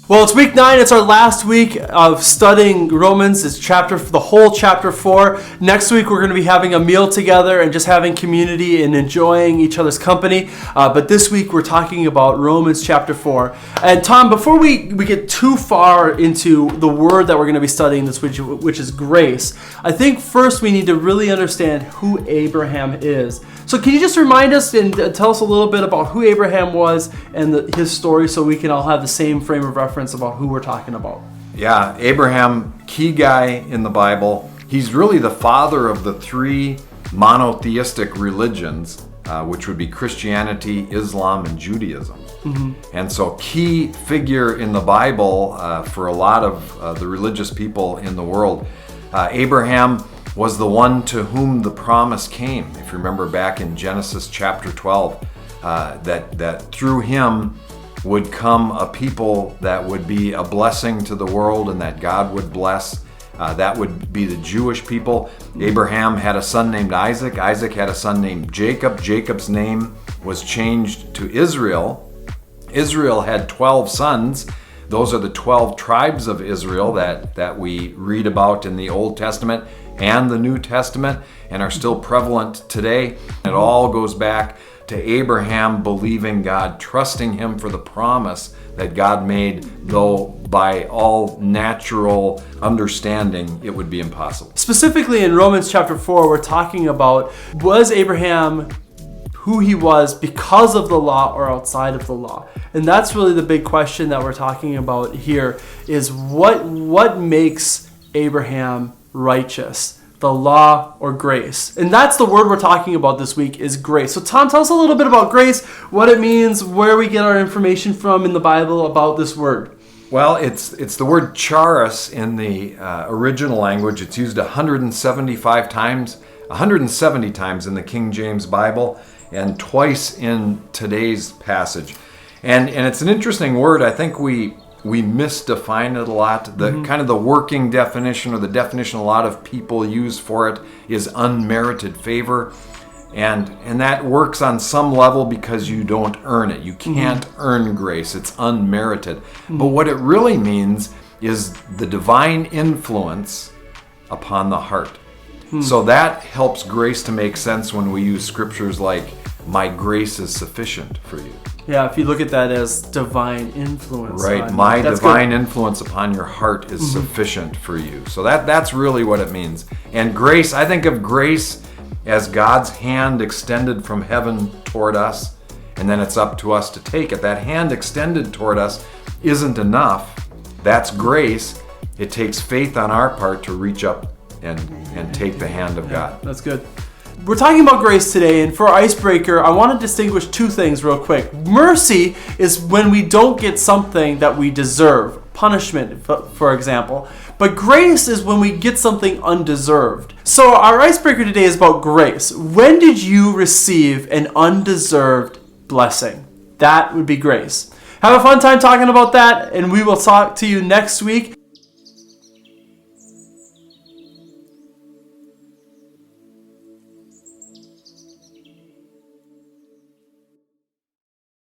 Well, it's week 9. It's our last week of studying Romans. It's the whole chapter 4. Next week, we're going to be having a meal together and just having community and enjoying each other's company. But this week, we're talking about Romans chapter 4. And Tom, before we get too far into the word that we're going to be studying this week, which is grace, I think first we need to really understand who Abraham is. So can you just remind us and tell us a little bit about who Abraham was and his story so we can all have the same frame of reference about who we're talking about? Yeah, Abraham, key guy in the Bible. He's really the father of the three monotheistic religions, which would be Christianity, Islam, and Judaism. Mm-hmm. And so key figure in the Bible for a lot of the religious people in the world. Abraham was the one to whom the promise came. If you remember back in Genesis chapter 12, that through him would come a people that would be a blessing to the world and that God would bless. That would be the Jewish people. Abraham had a son named Isaac. Isaac had a son named Jacob. Jacob's name was changed to Israel. Israel had 12 sons. Those are the 12 tribes of Israel that we read about in the Old Testament and the New Testament and are still prevalent today. It all goes back to Abraham believing God, trusting him for the promise that God made, though by all natural understanding it would be impossible. Specifically in Romans chapter 4, we're talking about, was Abraham who he was because of the law or outside of the law? And that's really the big question that we're talking about here, is what makes Abraham righteous? The law or grace? And that's the word we're talking about this week, is grace. So Tom, tell us a little bit about grace, what it means, where we get our information from in the Bible about this word. Well, it's the word charis in the original language. It's used 170 times in the King James Bible and twice in today's passage. And it's an interesting word. I think we misdefine it a lot. The kind of the working definition, or the definition a lot of people use for it, is unmerited favor. And that works on some level because you don't earn it. You can't earn grace. It's unmerited. But what it really means is the divine influence upon the heart. So that helps grace to make sense when we use scriptures like, "My grace is sufficient for you." Yeah, if you look at that as divine influence. Right, my divine influence upon your heart is sufficient for you. So that's really what it means. And grace, I think of grace as God's hand extended from heaven toward us, and then it's up to us to take it. That hand extended toward us isn't enough. That's grace. It takes faith on our part to reach up and take the hand of God. That's good. We're talking about grace today, and for our icebreaker, I want to distinguish two things real quick. Mercy is when we don't get something that we deserve, punishment, for example. But grace is when we get something undeserved. So our icebreaker today is about grace. When did you receive an undeserved blessing? That would be grace. Have a fun time talking about that, and we will talk to you next week.